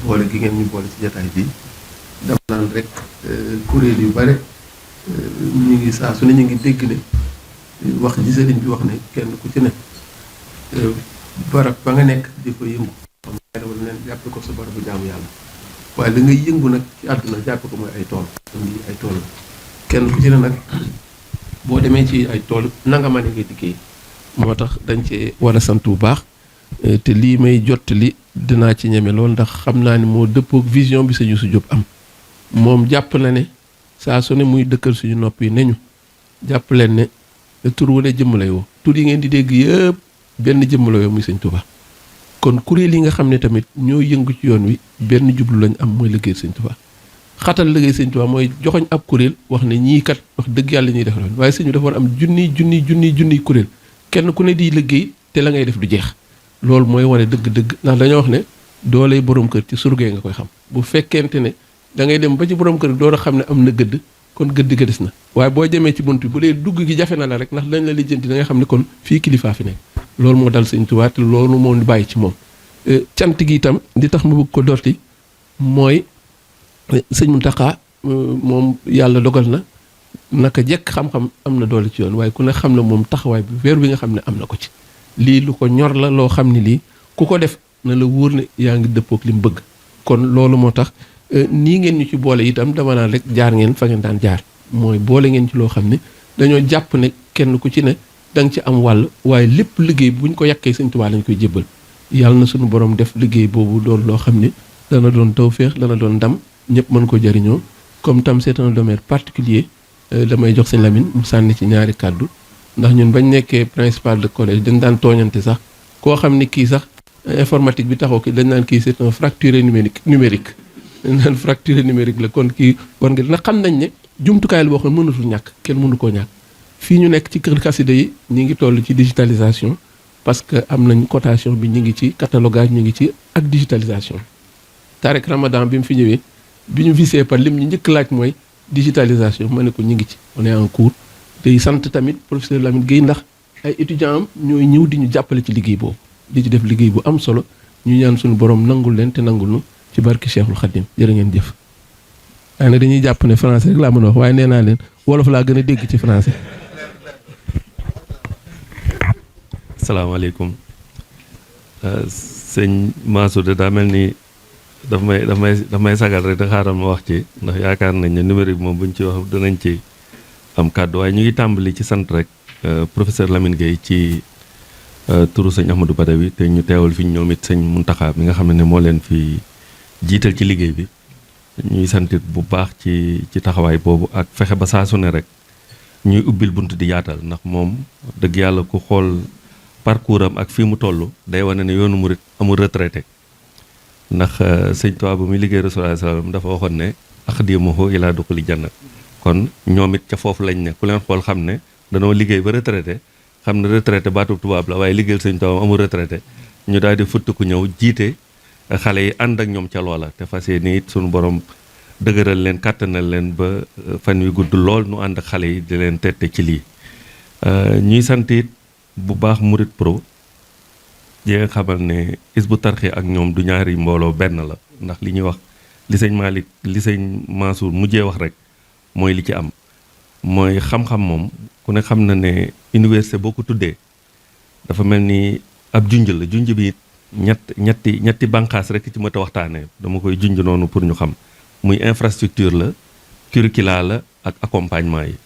boole gi ngeen ñu boole ci jataay bi dama naan rek kuréel yu bare ñu ngi saa su ne ñu ngi dégg ne wax ji sëriñ bi wax ne kenn ku ci ne barab ba nga nekk di ko yëngu xam nga dama leen jàppe ko sa barabu jaamu yàlla waaye li ngay yëngu nag ci àdduna jàppe ko mooy ay tool indi ay tool kenn ku ci ne nag boo demee ci ay tool nanga ma ne ngay liggéey moo tax dañ cee war a sant bu baax te lii may jottali dinaa ci ñeme lool ndax xam naa ne moo dëppook vision bi sañu su jóg am moom jàpp na ne saa su ne muy dëkkal suñu nopp yi ne ñu jàpp leen ne tur wu ne jëmm lay woo tur yi ngeen di dégg yëpp benn jëmm la woo muy sëñ Tuubaa kon kuréel yi nga xam ne tamit ñoo yëngu ci yoon wi benn jublu lañ am mooy liggéey sëñ Tuubaa xatal liggéey sëñ Tuubaa mooy joxoñ ab kuréel wax ne ñii kat wax dëgg yàlla ñuy def loolu waaye sëñ bi dafa war am junniy kuréel kenn ku ne di liggéey te la ngay def du jeex loolu mooy wane dëgg-dëgg ndax dañoo wax ne dooley borom kër ci surgee nga koy xam bu fekkente ne da ngay dem ba ci borom kër door a xam ne am na gëdd kon gëdd ga des na waaye boo demee ci bunt bi bu dee dugg gi jafe na la rek ndax dañ la lijjanti da nga xam ne kon fii kilifaa fi nekk loolu moo dal sëñ Tuubaa te loolu moo ñu bàyyi ci moom cant gi itam di tax ma bëgg ko dorti mooy sëñ Muntaxa moom yàlla dogal na naka jekk xam-xam am na doole ci yoon waaye ku ne xam ne moom taxawaay bi weer bi nga xam ne am na ko ci lii lu ko ñor la loo xam ne lii ku ko def na la wóor ne yaa ngi dëppook li mu bëgg kon loolu moo tax nii ngeen ñu ci boole itam dama naan rek jaar ngeen fa ngeen daan jaar mooy boole ngeen ci loo xam ne dañoo jàpp ne kenn ku ci ne da nga ci am wàll waaye lépp liggéey buñ ko yàkkee sëñ Tuubaa lañ koy jébbal yàlla na suñu borom def liggéey boobu doon loo xam ne dana doon tawféex dana doon ndam ñëpp mën ko jëriñoo comme tam c'est un domaine particulier damay jox sëñ Lamine mu sànni ci ñaari kàddu ndax ñun bañ nekkee principal de collège dañ daan tooñante sax koo xam ni kii sax informatique bi taxaw ki dañ naan kii c'est un fracturé numérique dañ naan fracturé numérique la kon kii war nga dina xam nañ ne jumtukaay la boo xam ne mënatul ñàkk kenn mënu koo ñàkk fii ñu nekk ci kër xasida yi ñi ngi toll ci digitalisation parce que am nañ cotation bi ñu ngi ci catalogage ñu ngi ci ak digitalisation Tarek Ramadan bi mu fi ñëwee bi ñu visé par lim ñu njëkk laaj mooy digitalisation ma ne ko ñu ngi ci on est en cours tey sant tamit professeur Lamine Gueye ndax ay étudiants am ñooy ñëw di ñu jàppale ci liggéey boobu di ci def liggéey bu am solo ñu ñaan suñu borom nangul leen te nangul nu ci barki Cheikhul Khadim jërë ngeen jëf. waaye nag dañuy jàpp ne français rek laa mën a wax waaye nee naa leen wolof laa gën a dégg ci français. asalaamaaleykum sëñ Mansour de daa mel ni daf may sagal rek da xaaral ma wax ci ndax yaakaar nañ ne numéro bi moom buñ ci wax danañ ci am kàddu waaye ñu ngi tàmbali ci sant rek professeur Lamine Gueye ci turu sëñ Ahmadou Badawi te ñu teewal fi ñoom it sëñ Muntaxa mi nga xam ne moo leen fi jiital ci liggéey bi ñuy santit bu baax ci taxawaay boobu ak fexe ba saa su ne rek ñuy ubbil bunt di yaatal ndax moom dëgg yàlla ku xool parcours am ak fii mu toll day wane ne yoonu murit amul retraité ndax sëñ Tuubaa bu muy liggéey Rasulullah sallam dafa waxoon ne axdimuhu ilaa duxuli janna kon ñoom it ca foofu lañ ne ku leen xool xam ne danoo liggéey ba retraité xam ne retraité baatub tubaab la waaye liggéeyal sëñ Tuubaa amul retraité ñu daal di futt ku ñëw jiite xale yi ànd ak ñoom ca loola te fas yéene it suñu borom dëgëral leen kàttanal leen ba fan wi gudd lool nu ànd ak xale yi di leen tette ci lii ñuy sant it bu baax Murit Pro yi nga xamal ne Hizbut Tarqiyyah ak ñoom du ñaari mbooloo benn la ndax li ñuy wax li sëñ Malick li sëñ Mansour mujjee wax rek mooy li ci am mooy xam-xam moom ku ne xam na ne université boo ko tuddee dafa mel ni ab junj la junj bi it ñetti bànqaas rek ci mët a waxtaanee dama koy junj noonu pour ñu xam muy infrastructure la curricula la ak accompagnement yi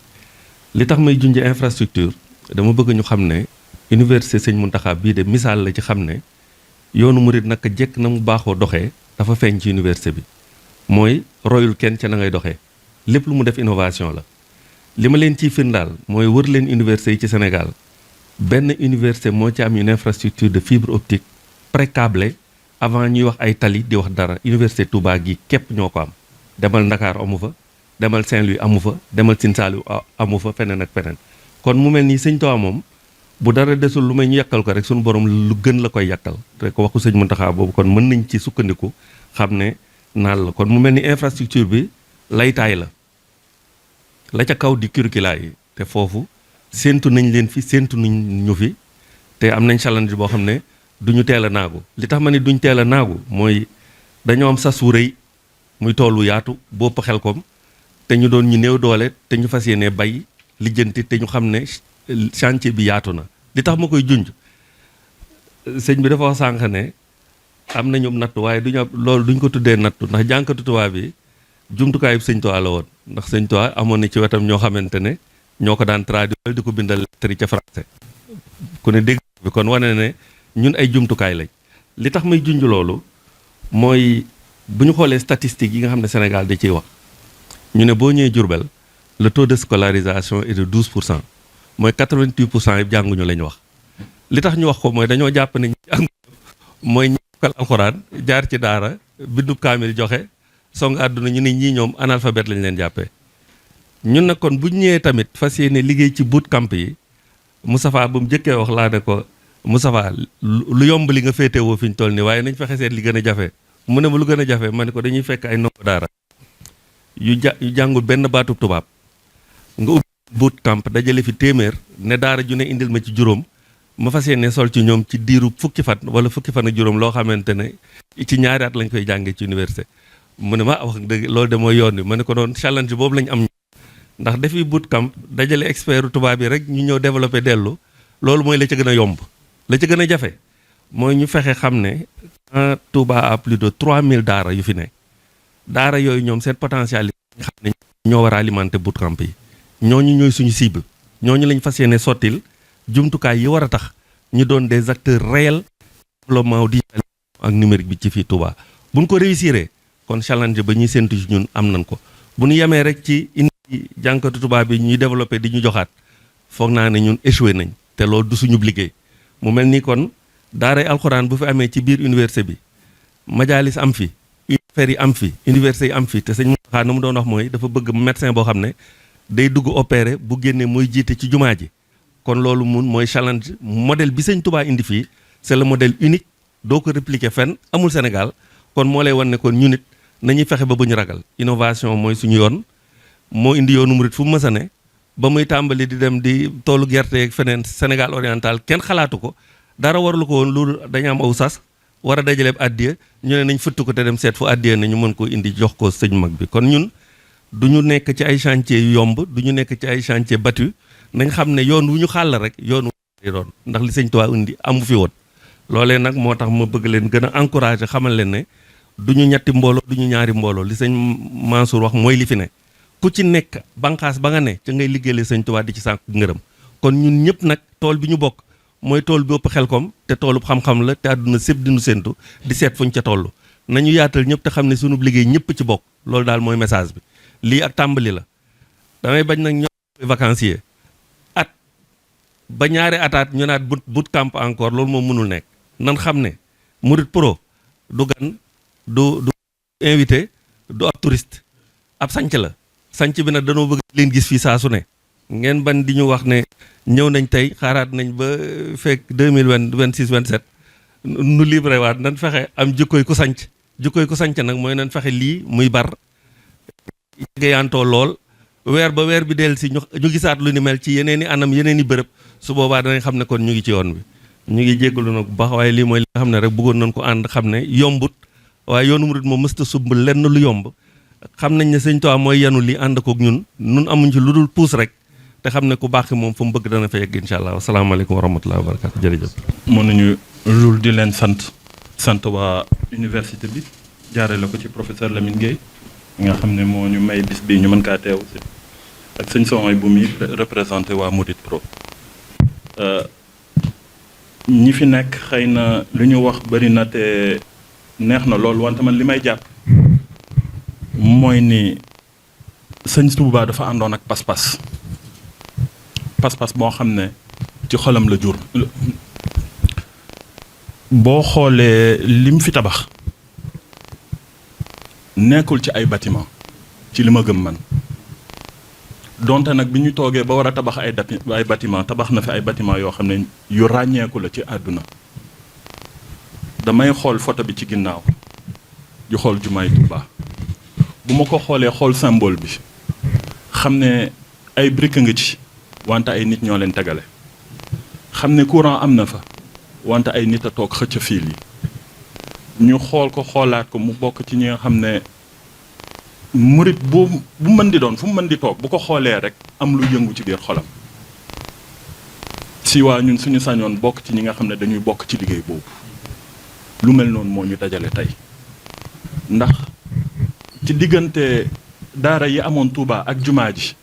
li tax may junj infrastructure dama bëgg ñu xam ne université sëñ Muntaxa bii de misaal la ci xam ne yoonu murit naka jekk na mu baaxoo doxee dafa feeñ ci université bi mooy royul kenn ca na ngay doxee lépp lu mu def innovation la li ma leen ciy firndaal mooy wër leen université yi ci Sénégal benn université moo ci am une infrastructure de fibre optique pré-câblé avant ñuy wax ay tali di wax dara université Touba gi képp ñoo ko am demal Ndakaar amu fa demal Saint-Louis amu fa demal Sine Saalum amu fa feneen ak feneen kon mu mel nii sëñ Tuubaa moom bu dara desul lu may ñu yàkkal ko rek suñu borom lu gën la koy yàkkal te ko waxu sëñ Muntaxa boobu kon mën nañ ci sukkandiku xam ne naal la kon mu mel ni infrastructure bi laytaay la ca kaw di curricula yi te foofu séentu nañ leen fi séentu nañ ñu fi te am nañ challenge boo xam ne duñu teel a naagu li tax ma ne duñ teel a naagu mooy dañoo am sas wu rëy muy toolu yaatu bopp Xelkom te ñu doon ñu néew doole te ñu fas yéene bay lijjanti te ñu xam ne chantier bi yaatu na li tax ma koy junj sëñ bi dafa wax sànq ne am nañu nattu waaye duñu loolu duñ ko tuddee nattu ndax jànkatu tubaab bi jumtukaayu sëñ Tuubaa la woon ndax sëñ Tuubaa amoon na ci wetam ñoo xamante ne ñoo ko daan traduire di ko bindal lettre ca français ku ne dégg bi kon wane ne ñun ay jumtukaay lañ li tax may junj loolu mooy bu ñu xoolee statistiques yi nga xam ne Sénégal da ciy wax ñu ne boo ñëwee Diourbel le taux de scolarisation est de 12% mooy 88% yëpp jànguñu lañ wax li tax ñu wax ko mooy dañoo jàpp ne mooy ñi mokkal alxuraan jaar ci daara bindub kaamil joxe song àdduna ñu ne ñii ñoom analphabète lañ leen jàppee ñun nag kon bu ñëwee tamit fas yéene liggéey ci boot camp yi Moustapha bu mu jëkkee wax laa ne ko Moustapha lu yomb li nga féetewoo fi ñu toll nii waaye nañ fexe seet li gën a jafe mu ne ma lu gën a jafe ma ne ko dañuy fekk ay ndongo daara yu jàngul benn baatub tubaab nga ubbi boot camp dajale fi téeméer ne daara ju ne indil ma ci juróom ma fas yéene sol ci ñoom ci diiru fukki fan wala fukki fan ak juróom loo xamante ne ci ñaari at lañ koy jàngee ci université mu ne ma wax dëgg loolu de mooy yoon wi ma ne ko doon challenge boobu lañ am ndax defi boot camp dajale expert tubaab yi rek ñu ñëw développé dellu loolu mooy la ca gën a yomb la ca gën a jafe mooy ñu fexe xam ne Touba a plus de 3000 daara yu fi ne daara yooyu ñoom seen potentialité nga xam ne ñoo war a alimenter boot camp yi ñooñu ñooy suñu cible ñooñu lañ fas yéene sottil jumtukaay yi war a tax ñu doon des acteurs réels développement digital ak numérique bi ci fii Touba buñ ko réussiree kon challenge ba ñuy séntu ci ñun am nañ ko bu ñu yemee rek ci indi jànkatu tubaab bi ñuy développé di ñu joxaat foog naa ne ñun échoué nañ te loolu du suñu liggéey mu mel ni kon daaray alxuraan bu fi amee ci biir université bi majalis am fi affaires yi am fi université yi am fi te sëñ Mountakha na mu doon wax mooy dafa bëgg médecin boo xam ne day dugg opéré bu génnee mooy jiite ci jumaa ji kon loolu mun mooy challenge modèle bi sëñ Touba indi fii c'est le modèle unique doo ko répliquer fenn amul Sénégal kon moo lay wan ne kon ñu nit nañuy fexe ba bu ñu ragal innovation mooy suñu yoon moo indi yoonu murit fu mu mës a ne ba muy tàmbali di dem di toolu gerte ak feneen Sénégal oriental kenn xalaatu ko dara warlu ko woon loolu dañu am aw sas war a dajaleeb addiya ñu ne nañ fëtt ko te dem seet fu addiya ne ñu mën koo indi jox ko sëñ mag bi kon ñun du ñu nekk ci ay chantier yu yomb du ñu nekk ci ay chantier battu nañ xam ne yoon wu ñu xàll rek yoon wu doon ndax li sëñ Tuubaa indi amu fi woon loolee nag moo tax ma bëgg leen gën a encouragé xamal leen ne du ñu ñetti mbooloo du ñu ñaari mbooloo li sëñ Mansour wax mooy li fi ne ku ci nekk banqaas ba nga ne ca ngay liggéeyale sëñ Tuubaa di ci sànq ngërëm kon ñun ñëpp nag tool bi ñu bokk mooy tool bi ëpp Xelkom te toolub xam-xam la te àdduna sépp dinu séntu di seet fuñ ca toll nañu yaatal ñëpp te xam ne sunu liggéey ñëpp ci bokk loolu daal mooy message bi lii ak tàmbali la damay bañ nag ñoo vacancier at ba ñaari ataat ñu naat boot camp encore loolu moom mënul nekk nan xam ne Murit Pro du gan du invité du ab touriste ab sanc la sanc bi nag danoo bëgg leen gis fii saa su ne ngeen ban di ñu wax ne ñëw nañ tey xaaraat nañ ba fekk 2026 27 nu libre waat nan fexe am jikkoy ku sanc nag mooy nan fexe lii muy bar yegeyantoo lool weer ba weer bi del si ñu gisaat lu ni mel ci yeneen i anam yeneen i bërëb su boobaa danañ xam ne kon ñu ngi ci yoon bi ñu ngi jéggalu nag bu baax waaye lii mooy li nga xam ne rek bëggoon nañ ko ànd xam ne yombut waaye yoonu murit moom mësta sumb lenn lu yomb xam nañ ne sëñ Tuubaa mooy yanu li ànd kook ñun amuñ ci lu dul puus rek te xam ne ku baax moom fa mu bëgg dana fa yegg incha allah asalaamaaleykum wa rahmatullahi wa barakatu jërëjëf. mën nañu lul di leen sant waa université bi jaarale ko ci professeur Lamine Gueye nga xam ne moo ñu may bis bii ñu mën kaa teew si ak sëñ Soxna bu muy représenté waa Murit Pro ñi fi nekk xëy na lu ñu wax bëri na te neex na loolu wante man li may jàpp mooy ni sëñ Tuubaa dafa àndoon ak pas-pas boo xam ne ci xolam la jur boo xoolee lim fi tabax nekkul ci ay bâtiment ci li ma gëm man donte nag bi ñu toogee ba war a tabax ay bâtiment tabax na fi ay bâtiment yoo xam ne yu ràññeeku la ci àdduna damay xool photo bi ci ginnaaw di xool jumaay Tuubaa bu ma ko xoolee xool symbole bi xam ne ay briques nga ci wante ay nit ñoo leen tegale xam ne courant am na fa wante ay nit a toog xëcc fiil yi ñu xool ko xoolaat ko mu bokk ci ñi nga xam ne murit bu mën di doon fu mu mën di toog bu ko xoolee rek am lu yëngu ci biir xolam si waa ñun suñu sañoon bokk ci ñi nga xam ne dañuy bokk ci liggéey boobu lu mel noonu moo ñu dajale tey ndax ci diggante daara yi amoon Touba ak jumaa ji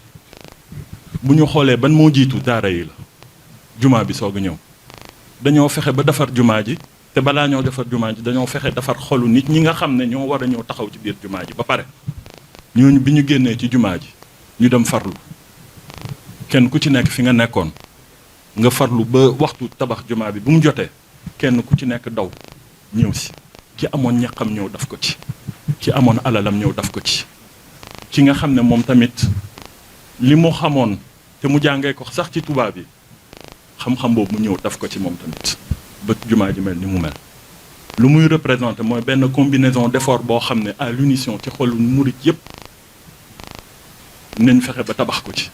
bu ñu xoolee ban moo jiitu daara yi la jumaa bi soog a ñëw dañoo fexe ba defar jumaa ji te balaa ñoo defar jumaa ji dañoo fexe defar xolu nit ñi nga xam ne ñoo war a ñëw taxaw ci biir jumaa ji ba pare ñooñu bi ñu génnee ci jumaa ji ñu dem farlu kenn ku ci nekk fi nga nekkoon nga farlu ba waxtu tabax jumaa bi bu mu jotee kenn ku ci nekk daw ñëw si ki amoon ñaqam ñëw daf ko ci ki amoon alalam ñëw daf ko ci ki nga xam ne moom tamit li mu xamoon te mu jàngee ko sax ci tubaab bi xam-xam boobu mu ñëw daf ko ci moom tamit ba jumaa ji mel ni mu mel lu muy représenté mooy benn combinaison d'effort boo xam ne à l'unisson ci xolu murit yépp nañ fexe ba tabax ko ci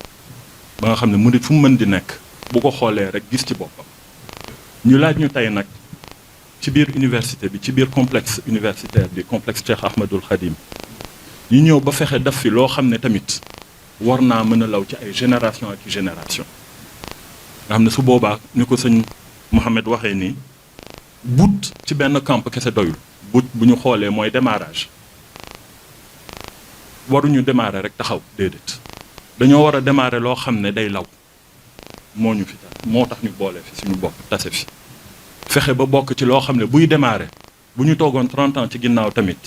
ba nga xam ne murit fu mu mën di nekk bu ko xoolee rek gis ci boppam ñu laaj ñu tey nag ci biir université bi ci biir complexe universitaire bi complexe Cheikh Ahmadoul Khadim ñu ñëw ba fexe def fi loo xam ne tamit war naa mën a law ci ay génération ak génération nga xam ne su boobaa ni ko sëñ Mouhamed waxee nii but ci benn camp kese doyul but bu ñu xoolee mooy démarrage waruñu démarrer rek taxaw déedéet dañoo war a démarrer loo xam ne day law moo ñu fi moo tax ñu boole fi suñu bopp tase fi fexe ba bokk ci loo xam ne buy démarrer bu ñu toogoon 30 ans ci ginnaaw tamit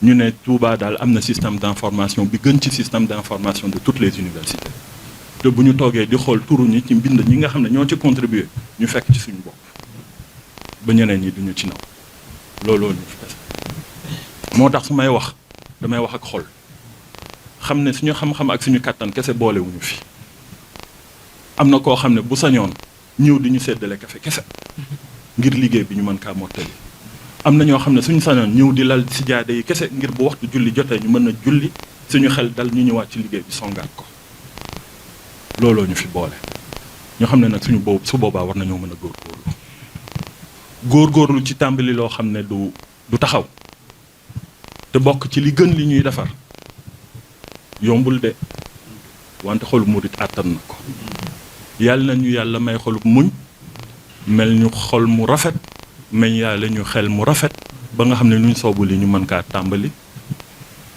ñu ne Touba daal am na système d'information bi gën ci système d'information de toutes les universités te bu ñu toogee di xool turu ñi ci mbind ñi nga xam ne ñoo ci contribuer ñu fekk ci suñu bopp ba ñeneen ñi duñu ci naw looloo ñu fi tase moo tax su may wax damay wax ak xol xam ne suñu xam-xam ak suñu kàttan kese boolewuñu fi am na koo xam ne bu sañoon ñëw di ñu séddale kafe kese ngir liggéey bi ñu mën kaa mottali am na ñoo xam ne suñu sañoon ñëw di lal si jaade yi kese ngir bu waxtu julli jotee ñu mën a julli suñu xel dal ñu ñëwaat ci liggéey bi songaat ko looloo ñu fi boole ñu xam ne nag suñu boobu su boobaa war nañoo mën a góorgóorlu ci tàmbali loo xam ne du taxaw te bokk ci li gën li ñuy defar yombul de wante xolu murit àttan na ko yàlla na ñu yàlla may xolub muñ mel ñu xol mu rafet meñ yàlla ñu xel mu rafet ba nga xam ne luñ soobu li ñu mën kaa tàmbali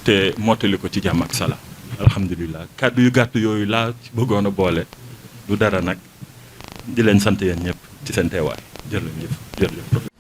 te mottali ko ci jàmm ak salaam alhamdulilah kàddu yu gàtt yooyu laa ci bëggoon a boole du dara nag di leen sant yéen ñëpp ci seen teewaay jërëjëf.